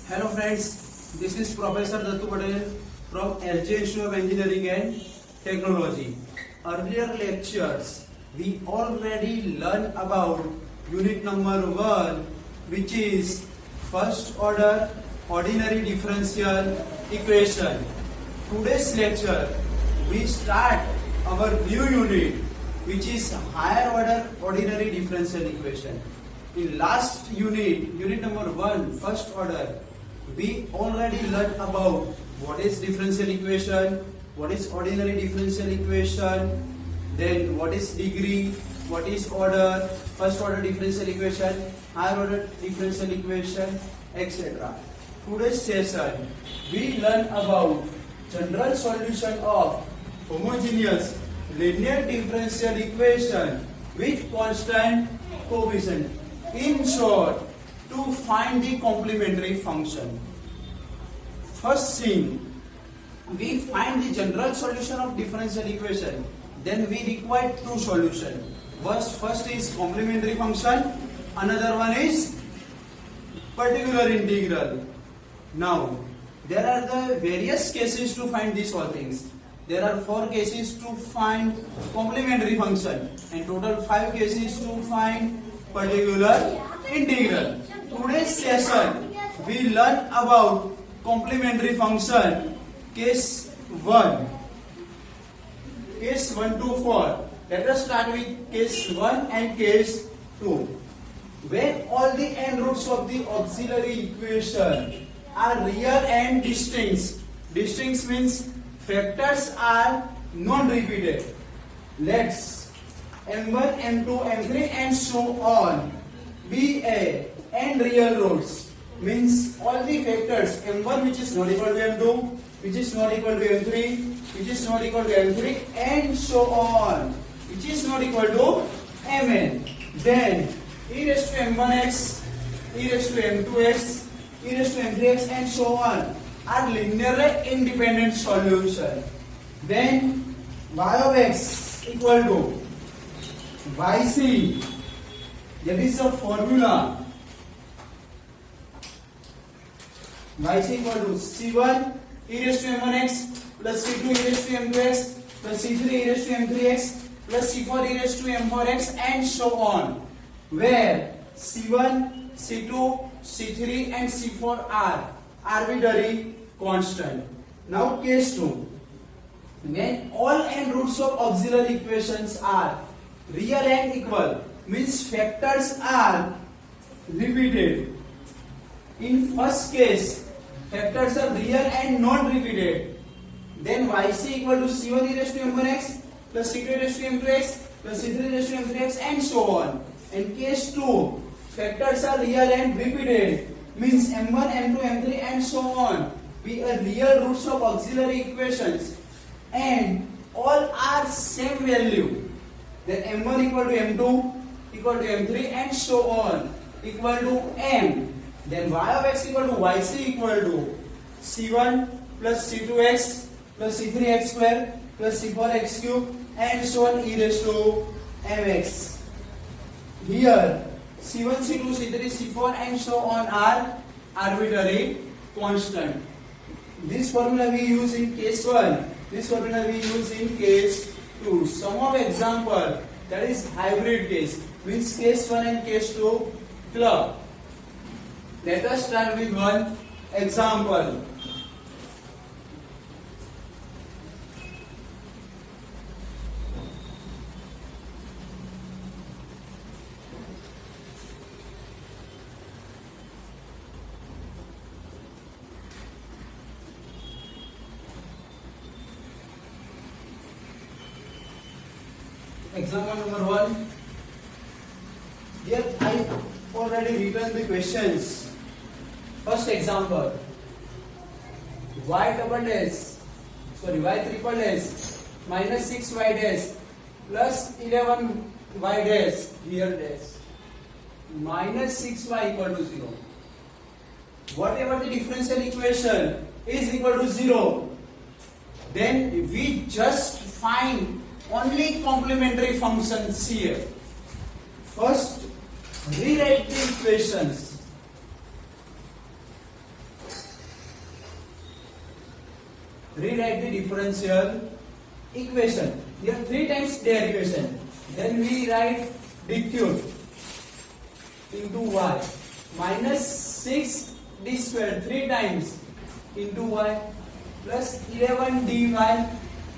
Hello friends, this is Professor Dattu Patel from LJ Institute of Engineering and Technology. Earlier lectures, we already learned about unit number 1, which is first order ordinary differential equation. Today's lecture, we start our new unit, which is higher order ordinary differential equation. In last unit, unit number 1, first order, we already learned about what is differential equation, what is ordinary differential equation, then what is degree, what is order, first order differential equation, higher order differential equation, etc. Today's session, we learn about general solution of homogeneous linear differential equation with constant coefficient. In short, to find the complementary function. First thing, we find the general solution of differential equation. Then we require two solutions. First is complementary function. Another one is particular integral. Now, there are the various cases to find these all things. There are 4 cases to find complementary function and total 5 cases to find particular integral. Today's session, we learn about complementary function case 1. Case 1 to 4. Let us start with case 1 and case 2. When all the n roots of the auxiliary equation are real and distinct. Distinct means factors are non-repeated. Let's m1, m2, m3 and so on be a n real roots. Means all the factors m1 which is not equal to m2, which is not equal to m3, which is not equal to m3 and so on, which is not equal to mn. Then e raised to m1x, e raised to m2x, e raised to m3x and so on are linearly independent solution. Then y of x equal to yc, that is the formula. yc equal to c1 e raised to m1x plus c2 e raised to m2x plus c3 e raised to m3x plus c4 e raised to m4x and so on, where c1, c2, c3 and c4 are arbitrary constant. Now case 2. When all n roots of auxiliary equations are real and equal, means factors are repeated. In first case, factors are real and non-repeated. Then yc equal to c1 e raised to m1x plus c2 e raised to m2x plus c3 e raised to m3x and so on. In case 2, factors are real and repeated, means m1, m2, m3 and so on be a real roots of auxiliary equations and all are same value. Then m1 equal to m2 equal to m3 and so on equal to m. Then y of x equal to yc equal to c1 plus c2x plus c3x square plus c4x cube and so on e raised to mx. Here c1, c2, c3, c4 and so on are arbitrary constant. This formula we use in case 1. This formula we use in case 2. Sum of example, that is hybrid case, means case 1 and case 2 club. Let us start with one example. Example number 1. Here I already written the questions. First example, y triple s minus 6y dash plus 11y dash here dash minus 6y equal to 0. Whatever the differential equation is equal to 0, then we just find only complementary functions here. First, rewrite the equations. rewrite the differential equation. Here 3 times derivation. Then we write d cube into y minus 6d square 3 times into y plus 11 dy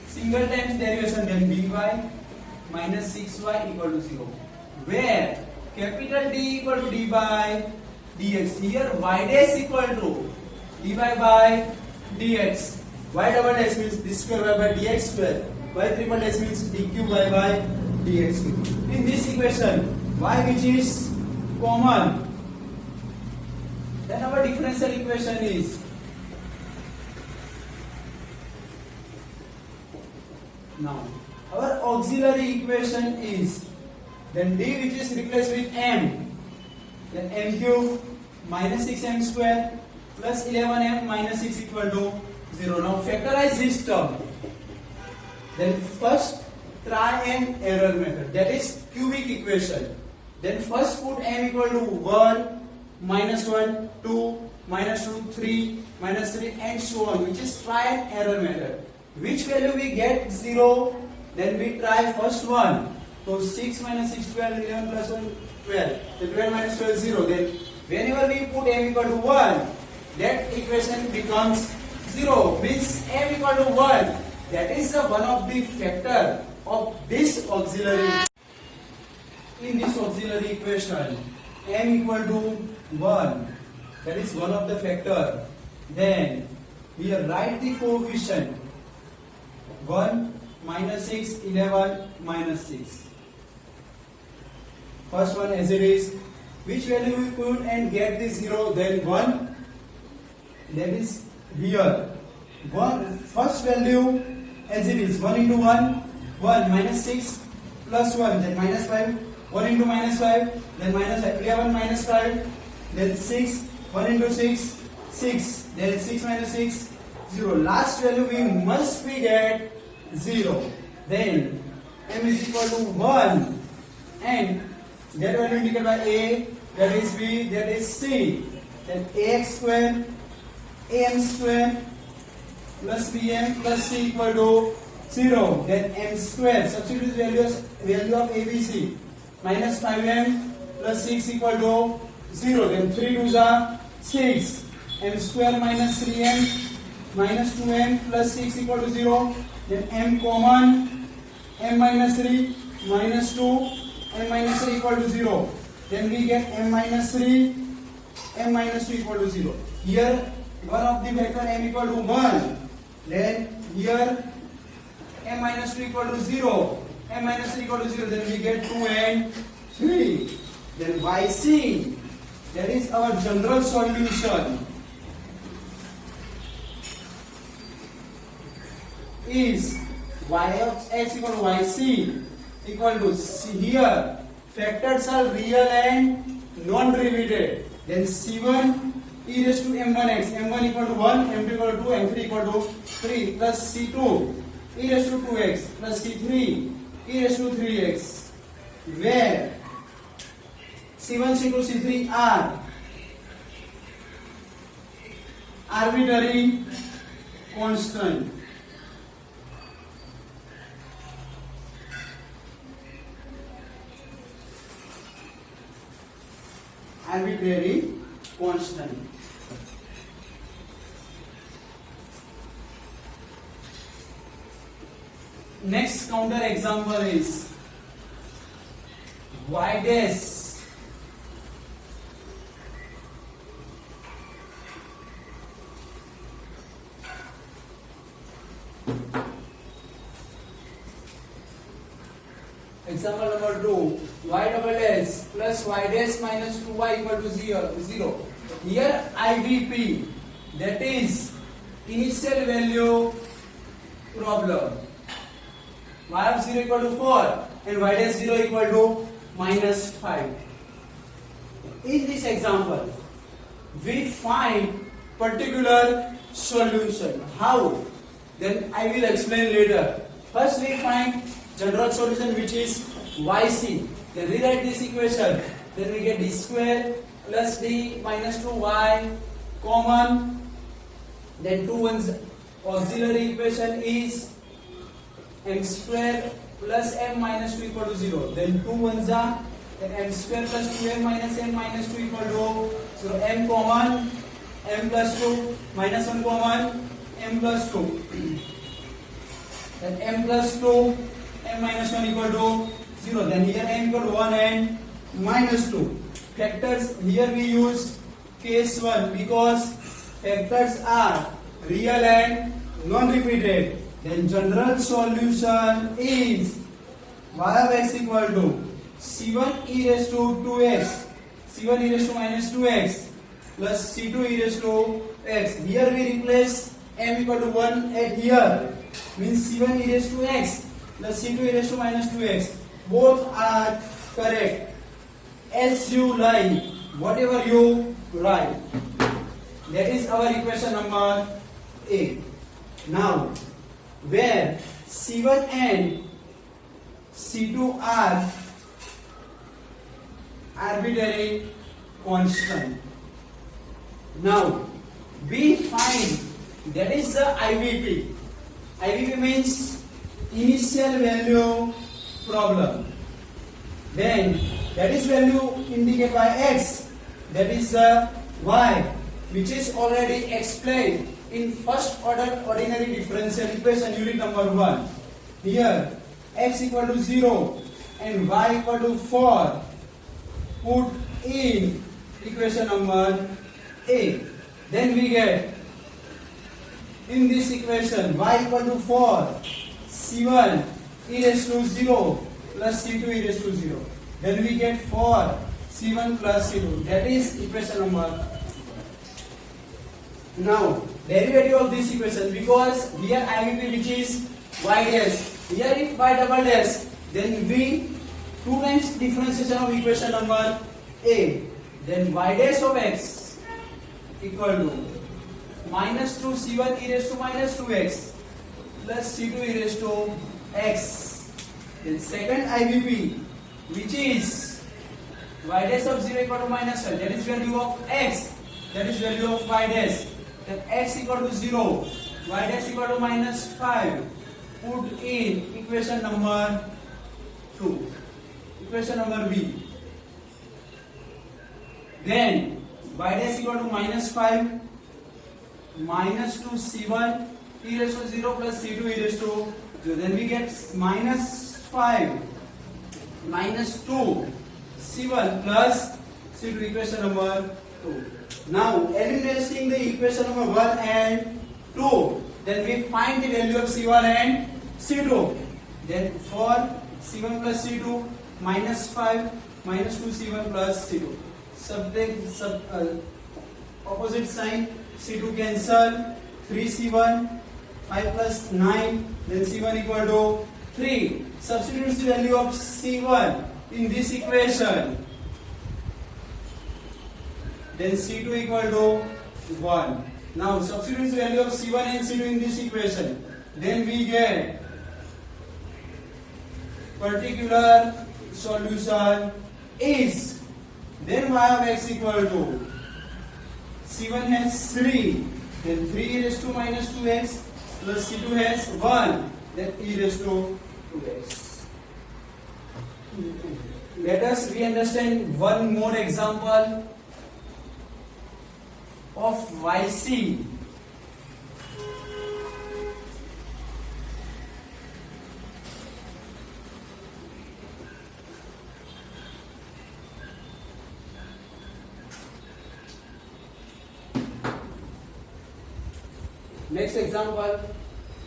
single times derivation, then dy minus 6y equal to 0, where capital D equal to d by dx. Here y dash equal to dy by dx. Y double dash means d square y by dx square. Y triple dash means d cube y by dx cube. In this equation, y which is common, then our differential equation is now our auxiliary equation is then d which is replaced with m, then m cube minus 6m square plus 11m minus 6 equal to 0. Now factorize this term. Then first try and error method, that is cubic equation. Then first put m equal to 1, minus 1, 2, minus 2, 3, minus 3 and so on, which is try and error method. Which value we get 0, then we try first one. So 6 minus 6, 12, 11 plus 1, 12. Then 12 minus 12, 0. Then whenever we put m equal to 1, that equation becomes 0, means m equal to 1. That is the one of the factor of this auxiliary. In this auxiliary equation, m equal to 1, that is one of the factor. Then here write the coefficient 1, minus 6, 11, minus 6. First one as it is. Which value we put and get the 0? Then 1. That is here. First value as it is. 1 into 1. 1 minus 6 plus 1. Then minus 5. 1 into minus 5. Then minus 5. 11 minus 5. Then 6. 1 into 6. 6. Then 6 minus 6. 0. Last value we must be get 0. Then m is equal to 1 and that value indicated by a, that is b, that is c. Then ax square am square plus bm plus c equal to 0. Then m square, substitute value of abc, minus 5m plus 6 equal to 0. Then 3 2s are 6. M square minus 3m minus 2m plus 6 equal to 0. Then m common, m minus 3 minus 2, m minus 3 equal to 0. Then we get m minus 3, m minus 2 equal to 0. Here one of the vector m equal to 1. Then here m minus 2 equal to 0, m minus 3 equal to 0. Then we get 2 and 3. Then yc, that is our general solution, is y of x equal to yc equal to c. Here factors are real and non-derivative. Then c1 e raised to m1x, m1 equal to 1, m2 equal to 2, m3 equal to 3 plus c2 e raised to 2x plus c3 e raised to 3x, where c1, c2, c3 are arbitrary constant. Arbitrary constant. Next counter example is y dash example number 2, y double dash plus y dash minus 2y equal to 0. Here IVP, that is initial value problem. Y of 0 equal to 4 and y dash 0 equal to minus 5. In this example, we find particular solution. How? Then I will explain later. First we find general solution, which is yc. Then rewrite this equation. Then we get d square plus d minus 2y common. Then 2 ones auxiliary equation is m square plus m minus 2 equal to 0. Then 2 ones are, then m square plus 2m minus 2 equal to 0. M common, m plus 2 minus 1 common, m plus 2. Then m plus 2, m minus 1 equal to 0. Then here m equal to 1 and minus 2. Factors, here we use case 1 because factors are real and non-repeated. Then general solution is y of x equal to c1 e raised to 2x, c1 e raised to minus 2x plus c2 e raised to x. Here we replace m equal to 1 at here, means c1 e raised to x plus c2 e raised to minus 2x. Both are correct. As you like, whatever you write. That is our equation number A. Now, where C1 and C2 are arbitrary constant. Now, we find that is the IVP. IVP means initial value problem. Then that is value indicated by x, that is the y, which is already explained in first order ordinary differential equation unit number 1. Here x equal to 0 and y equal to 4 put in equation number A. Then we get in this equation y equal to 4, c1 e raised to 0 plus c2 e raised to 0. Then we get 4 c1 plus c2. That is equation number. Now derivative of this equation, because here IVP which is y dash, here if y double dash, then we 2 times differentiation of equation number A. Then y dash of x equal to minus 2 c1 e raised to minus 2x plus c2 e raised to x. Then second IVP, which is y dash of 0 equal to minus 1, that is value of x, that is value of y dash. Then x equal to 0, y dash equal to minus 5. Put in equation number 2, equation number B. Then y dash equal to minus 5, minus 2 c1 e raised to 0 plus c2 e raised to 0. Then we get minus 5 minus 2 c1 plus c2, equation number 2. Now eliminating the equation number 1 and 2, then we find the value of c1 and c2. Then for c1 plus c2, minus 5 minus 2 c1 plus c2. Opposite sign, c2 cancel, 3 c1, 5 plus 9, then c1 equal to 3. Substitute the value of c1 in this equation. Then c2 equal to 1. Now substitute the value of c1 and c2 in this equation. Then we get particular solution is, then y of x equal to c1 has 3, then 3 e raised to minus 2x plus c2 has 1, then e raised to 2x. Let us re-understand one more example of YC. Next example,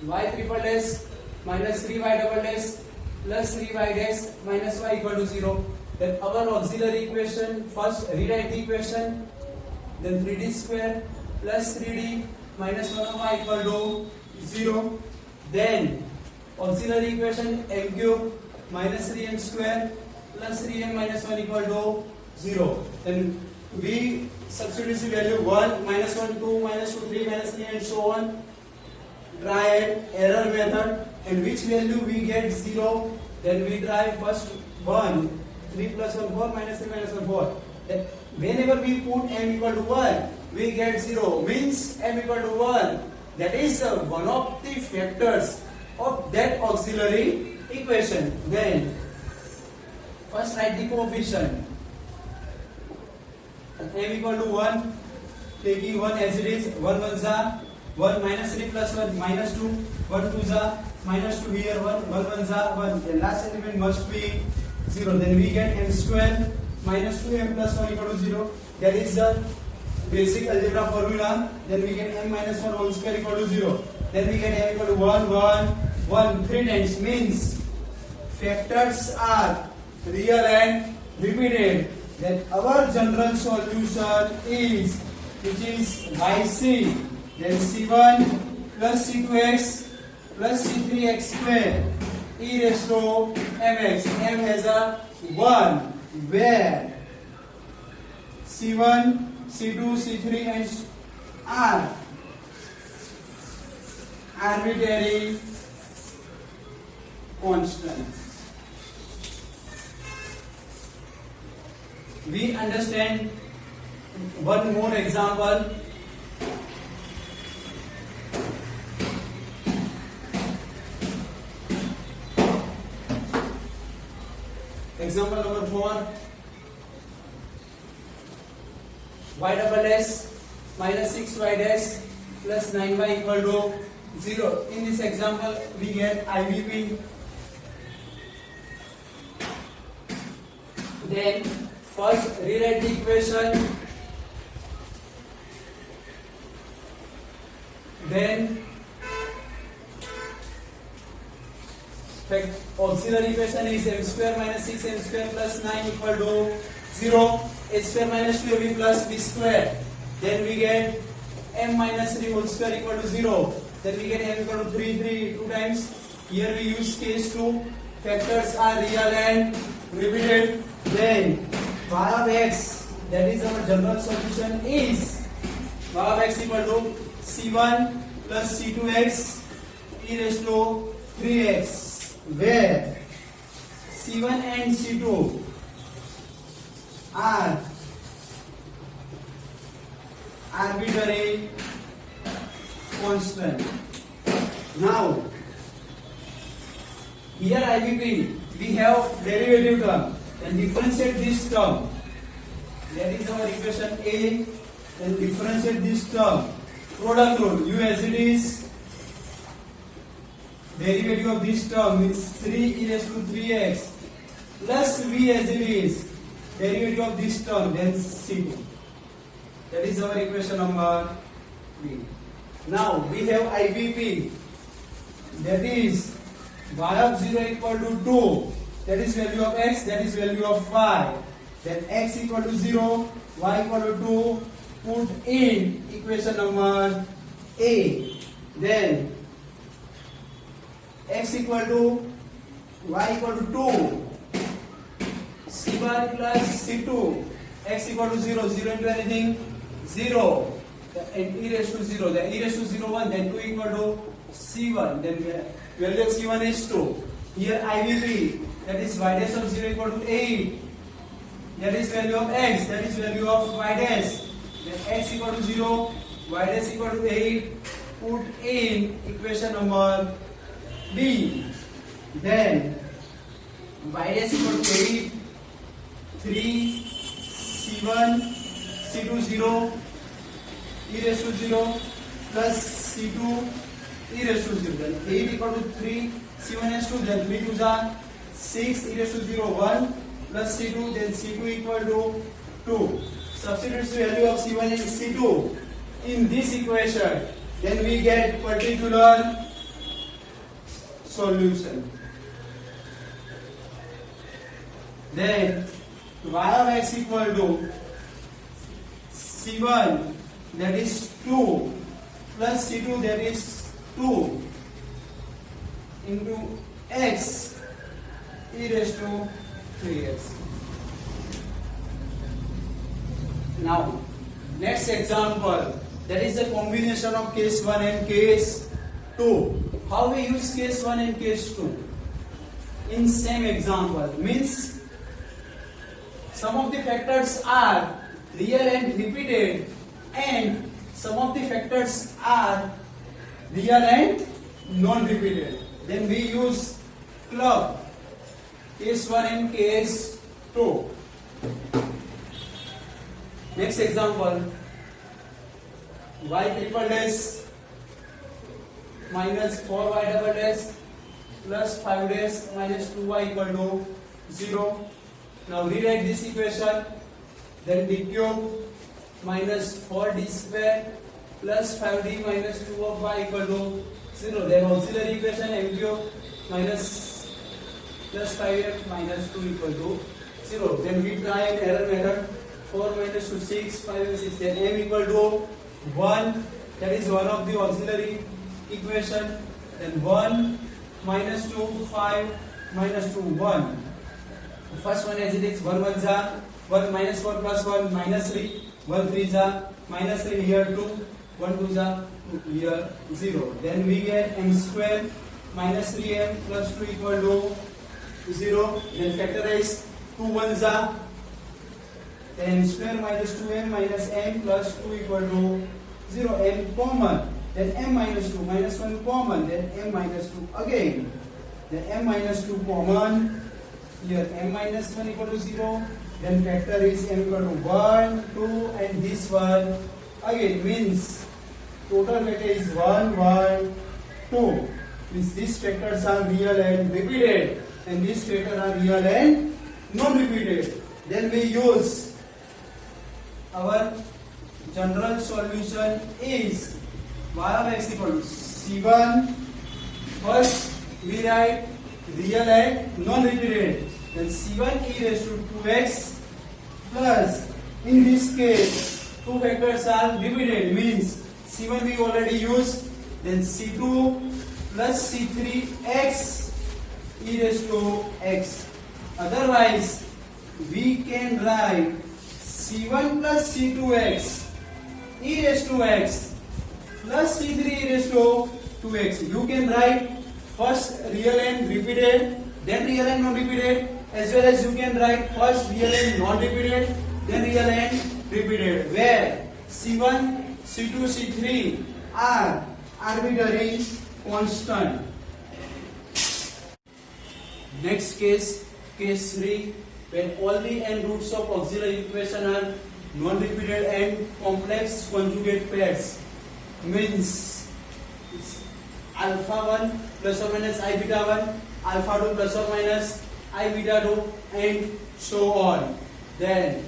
y triple dash minus 3y double dash plus 3y dash minus y equal to 0. Then our auxiliary equation, first rewrite the equation, then 3d square plus 3d minus 1y equal to 0. Then auxiliary equation m cube minus 3m square plus 3m minus 1 equal to 0. Then we substitute the value 1, minus 1, 2, minus 2, 3, minus 3 and so on. Try an error method, and which value we get 0. Then we try first 1, 3 plus 1, 4, minus 3 minus 1, 4. Then whenever we put m equal to 1, we get 0, means m equal to 1. that is one of the factors of that auxiliary equation. Then first write the coefficient. M equal to 1, taking 1 as it is, 1 1 za, 1 minus 3 plus 1 minus 2, 1 2 za, minus 2 here, 1 1 1 za, 1. The last element must be 0. Then we get m square minus 2m plus 1 equal to 0. That is the basic algebra formula. Then we get m minus 1 whole square equal to 0. Then we get m equal to 1 1 1 3 times, means factors are real and repeated. Then our general solution is, which is yc, then c1 plus c2x plus c3x square e raised to mx. M has a 1, where c1, c2, c3 and are arbitrary constant. We understand one more example. Example number 4. Y double s minus 6y dash plus 9y equal to 0. In this example, we get IVP. Then first rewrite the equation. Then auxiliary equation is m square minus 6m square plus 9 equal to 0. A square minus 2ab plus b square. Then we get m minus 3 whole square equal to 0. Then we get m equal to 3 2 times. Here we use case 2. Factors are real and repeated. Then y of x, that is our general solution, is y of x equal to c1 plus c2x e raised to 3x, where c1 and c2 are arbitrary constant. Now here IVP, we have derivative term, and differentiate this term. That is our equation A. Then differentiate this term. Product rule, u as it is. Derivative of this term means 3 e raised to 3x plus v as it is. Derivative of this term, then c2. That is our equation number B. Now we have IVP. That is y of 0 equal to 2. That is value of x, that is value of y. Then x equal to 0, y equal to 2. Put in equation number A. Then x equal to y equal to 2. c1 plus c2. X equal to 0. 0 into anything? 0. And e raised to 0. Then e raised to 0 1. Then 2 equal to c1. Then value of c1 is 2. Here IVP. That is y dash of 0 equal to 8. That is value of x. That is value of y dash. Then x equal to 0, y dash equal to 8. Put in equation number B. Then y dash equal to 8, 3, c1, c2 0, e raised to 0 plus c2 e raised to 0. Then 8 equal to 3, c1 is 2, then 3 2s are 6 e raised to 0 1 plus c2, then c2 equal to 2. Substitute the value of c1 and c2 in this equation. Then we get particular solution. Then y of x equal to c1, that is 2, plus c2, that is 2, into x e raised to 3x. Now, next example, that is the combination of case 1 and case 2. How we use case 1 and case 2? In same example, means some of the factors are real and repeated, and some of the factors are real and non-repeated. Then we use club, case 1 and case 2. Next example, y triple dash minus 4y double dash plus 5 dash minus 2y equal to 0. Now rewrite this equation. Then d cube minus 4d square plus 5d minus 2 of y equal to 0. Then auxiliary equation m cube minus plus 5m minus 2 equal to 0. Then we try an error method. 4 minus 2 6, 5 and 6. Then m equal to 1. That is one of the auxiliary equation. Then 1 minus 2 5 minus 2 1. The first one as it is 1 1 za 1 minus 4 plus 1 minus 3 1 3 za minus 3 here 2 1 2 za here 0. Then we get m square minus 3m plus 2 equal to 0. Then factorize 2 1 za then m square minus 2m minus m plus 2 equal to 0. M common. Then m minus 2 minus 1 common. Then m minus 2 again. Then m minus 2 common. Here m minus 1 equal to 0. Then factor is m equal to 1, 2 and this one again means total factor is 1, 1, 2. Means these factors are real and repeated and these factors are real and non-repeated. Then we use our general solution is y of x equal to c1. First we write real and non-repeated. Then c1 e raised to 2x plus in this case two factors are repeated means c1 we already used. Then c2 plus c3x e raised to x. Otherwise we can write c1 plus c2x e raised to x plus c3 e raised to 2x. You can write first real and repeated, then real and non-repeated, as well as you can write first real and non-repeated, then real and repeated, where c1, c2, c3 are arbitrary constant. Next case, case 3, when all the n roots of auxiliary equation are non-repeated and complex conjugate pairs, means alpha 1 plus or minus I beta 1, alpha 2 plus or minus I beta 2 and so on. Then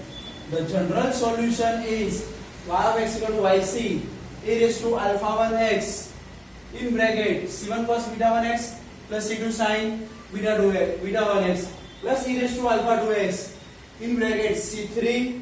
the general solution is y of x equal to yc e raised to alpha 1x in bracket c1 cos beta 1x plus c2 sin beta 1x plus e raised to alpha 2x in bracket c3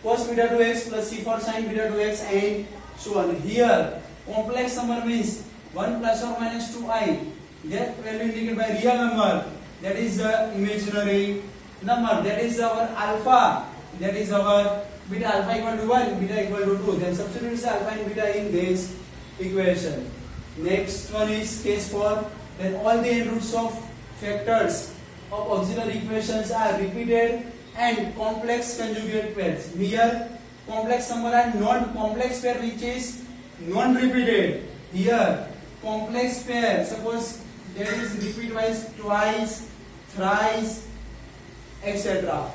cos beta 2x plus c4 sin beta 2x and so on. Here complex number means 1 plus or minus 2i, that value indicated by real number, that is the imaginary number, that is our alpha, that is our beta. Alpha equal to 1, beta equal to 2. Then substitute alpha and beta in this equation. Next one is case 4, then all the n roots of factors of auxiliary equations are repeated and complex conjugate pairs. Here complex number are non-complex pair which is non-repeated. Here complex pair, suppose that is repeat wise twice, thrice, etc.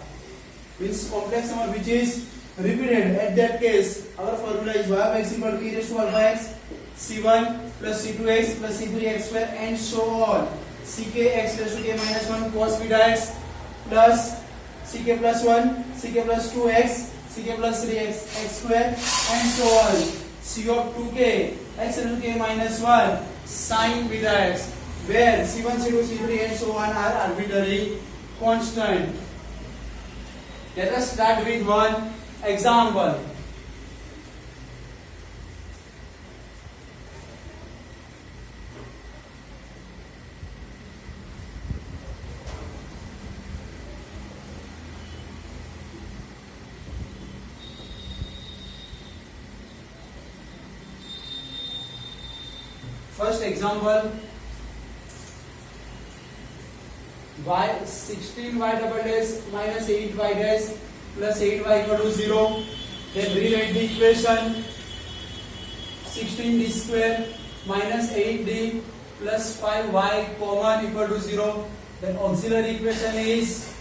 Means complex number which is repeated. At that case, our formula is y of x equal to e raised to alpha x, c1 plus c2x plus c3x square and so on. Ck x raised to k minus 1 cos beta x plus ck plus 1, ck plus 2x, ck plus 3x x square and so on. C of 2k x raised to k minus 1 sin beta x, where c1, c2, c3 and so on are arbitrary constant. Let us start with one example. First example, y 16y double dash minus 8y dash plus 8y equal to 0. Then rewrite the equation 16d square minus 8d plus 5y common equal to 0. Then auxiliary equation is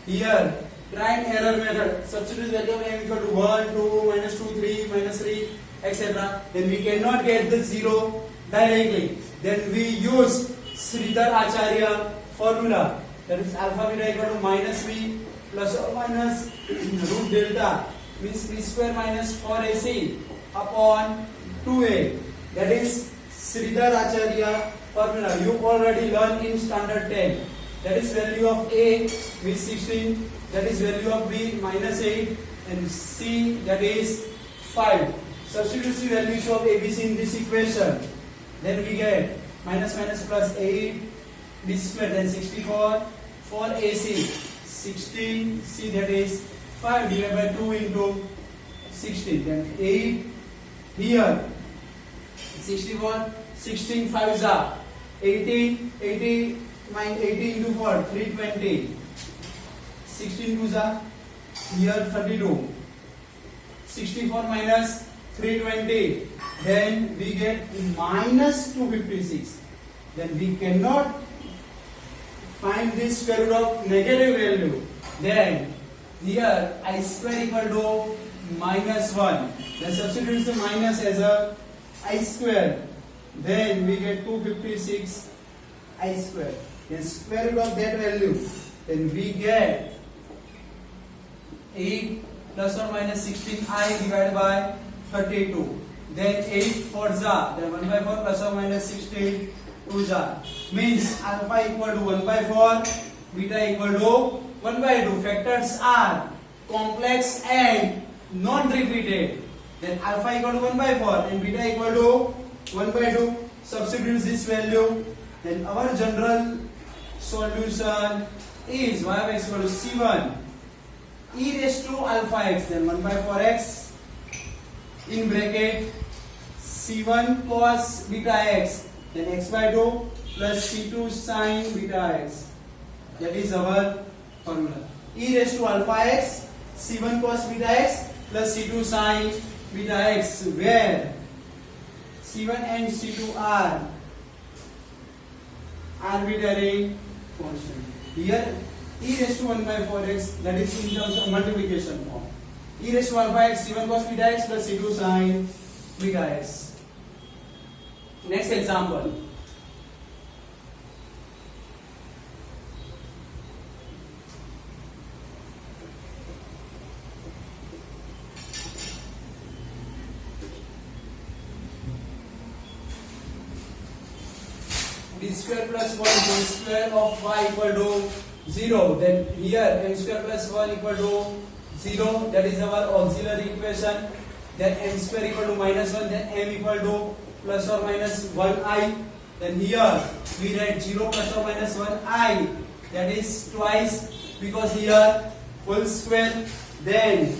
here try and error method. Substitute value of m equal to 1, 2, minus 2, 3, minus 3, etc. Then we cannot get the 0 directly. Then we use Sridhar Acharya formula. That is alpha beta equal to minus b plus or minus root delta means b square minus 4ac upon 2a. That is Sridhar Acharya formula. You already learned in standard 10. That is value of a with 16. That is value of b minus 8 and c that is 5. Substitute the values of abc in this equation. Then we get minus minus plus 8 b square then 64 4ac 16 c that is 5 divided by 2 into 16 then 8 here 64 16 5s are 80 80 minus 80 into 4 320 16 2s are here 32 64 minus 320 then we get minus 256 then we cannot find this square root of negative value. Then here I square equal to minus 1. Then substitute the minus as a I square. Then we get 256 I square. Then square root of that value. Then we get 8 plus or minus 16i divided by 32. Then 8 4s are. Then 1 by 4 plus or minus 16 2s are. Means alpha equal to 1 by 4, beta equal to 1 by 2. Factors are complex and non-repeated. Then alpha equal to 1 by 4 and beta equal to 1 by 2. Substitute this value. Then our general solution is y of x equal to c1 e raised to alpha x then 1 by 4x in bracket c1 cos beta x then x by 2 plus c2 sin beta x. That is our formula. E raised to alpha x c1 cos beta x plus c2 sin beta x where c1 and c2 are arbitrary constant. Here e raised to 1 by 4x that is in terms of multiplication form. E raised to alpha x c1 cos beta x plus c2 sin beta x. Next example. D square plus 1 m square of y equal to 0. Then here m square plus 1 equal to 0. That is our auxiliary equation. Then m square equal to minus 1. Then m equal to plus or minus 1i. Then here we write 0 plus or minus 1i. That is twice because here full square. Then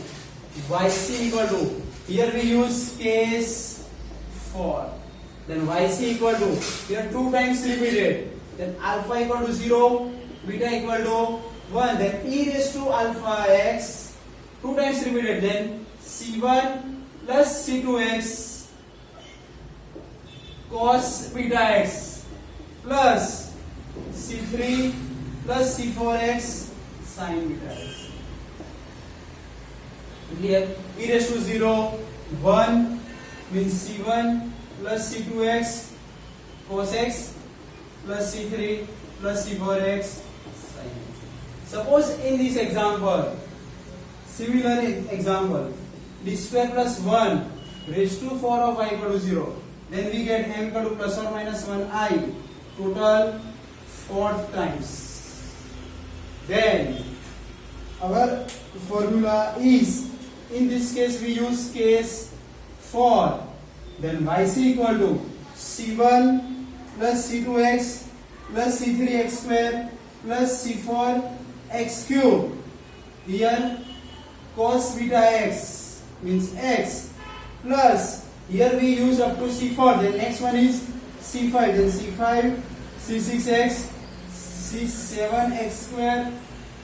yc equal to here we use case 4. Then yc equal to here 2 times repeated. Then alpha equal to 0, beta equal to 1. Then e raised to alpha x 2 times repeated. Then c1 plus c2x cos beta x plus c3 plus c4x sin beta x. Here e raised to 0 1 means c1 plus c2x cos x plus c3 plus c4x sin x. Suppose in this example, similar example, d square plus 1 raised to 4 of y equal to 0. Then we get m equal to plus or minus 1i, total 4 times. Then our formula is, in this case we use case 4. Then yc equal to c1 plus c2x plus c3x square plus c4x cube. Here cos beta x means x plus here we use up to c4. Then next one is c5. Then c5 c6x c7x square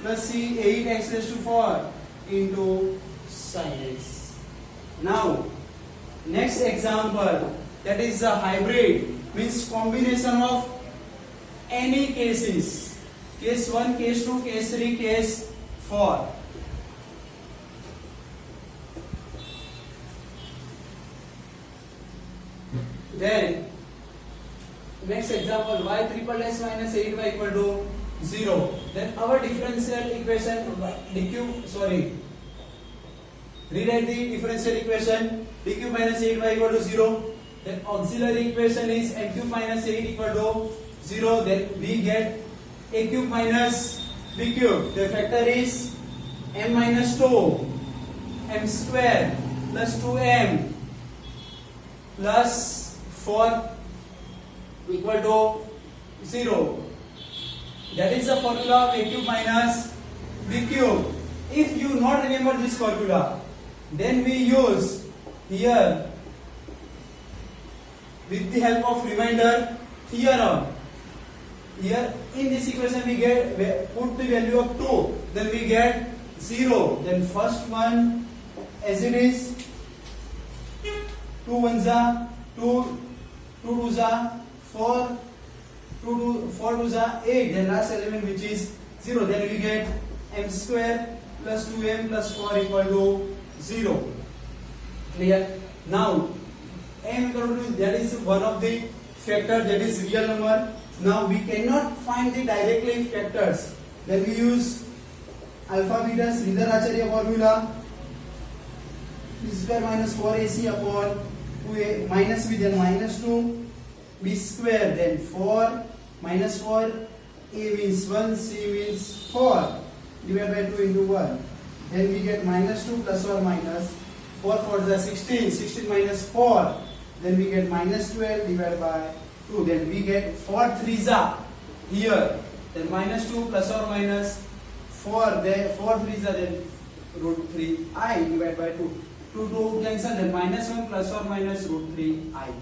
plus c8x raised to 4 into sin x. Now Next example, that is a hybrid, means combination of any cases. Case 1, case 2, case 3, case 4. Then next example, y triple s minus 8y equal to 0. Then our differential equation rewrite the differential equation d cube minus 8y equal to 0. Then auxiliary equation is m cube minus 8 equal to 0. Then we get a cube minus b cube. The factor is m minus 2, m square plus 2m plus 4 equal to 0. That is the formula of a cube minus b cube. If you not remember this formula, then we use here with the help of remainder theorem. Here in this equation we get put the value of 2, then we get 0. Then first one as it is, 2 ones are 2, 2 twos are 4, 4 twos are 8. Then last element which is 0. Then we get m square plus 2m plus 4 equal to 0. Clear? Now m equal to, that is one of the factor, that is real number. Now we cannot find the directly factors. Then we use alpha beta Sridhar-Acharya formula, b square minus 4ac upon 2a minus b, then minus 2 b square, then 4 minus 4, a means 1, c means 4, divided by 2 into 1. Then we get minus 2 plus or minus 4 for the 16, 16 minus 4. Then we get minus 12 divided by 2. Then we get 4 threes are here. Then minus 2 plus or minus 4. There 4 threes are, then root 3i divided by 2. 2 to cancel, then minus 1 plus or minus root 3i.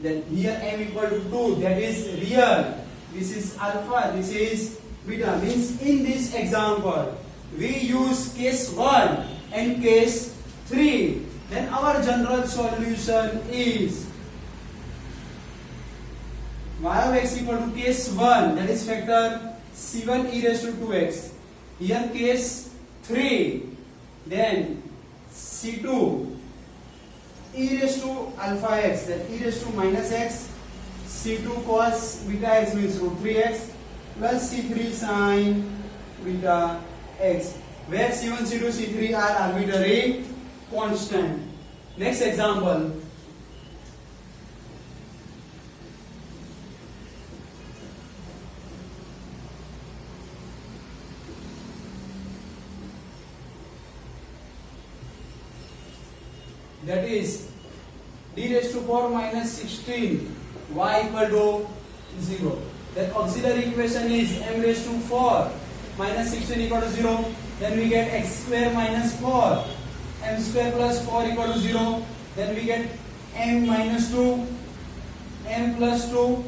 Then here m equal to 2. That is real. This is alpha. This is beta. Means in this example we use case 1 and case 3. Then our general solution is y of x equal to case 1, that is factor c1 e raised to 2x. Here case 3, then c2 e raised to alpha x, then e raised to minus x, c2 cos beta x means root 3x plus c3 sin beta x, where c1, c2, c3 are arbitrary constant. Next example, that is d raised to 4 minus 16 y equal to 0. That auxiliary equation is m raised to 4 minus 16 equal to 0. Then we get x square minus 4, m square plus 4 equal to 0. Then we get m minus 2, m plus 2,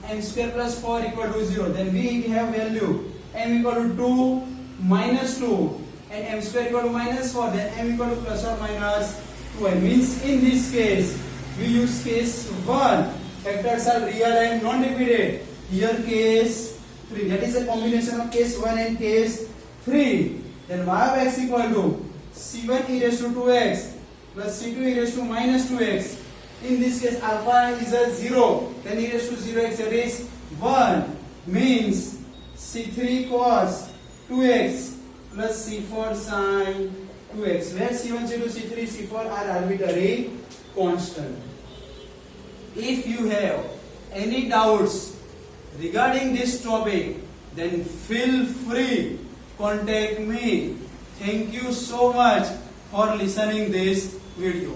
m square plus 4 equal to 0. Then we have value m equal to 2 minus 2 and m square equal to minus 4. Then m equal to plus or minus 2. Means in this case we use case 1. Factors are real and non-repeated. Here case 3. That is a combination of case 1 and case 3. Then y of x equal to c1 e raised to 2x plus c2 e raised to minus 2x. In this case alpha is a 0. Then e raised to 0x, that is 1. Means c3 cos 2x plus c4 sin 2x, where c1, c2, c3, c4 are arbitrary constant. If you have any doubts regarding this topic, then feel free, contact me. Thank you so much for listening this video.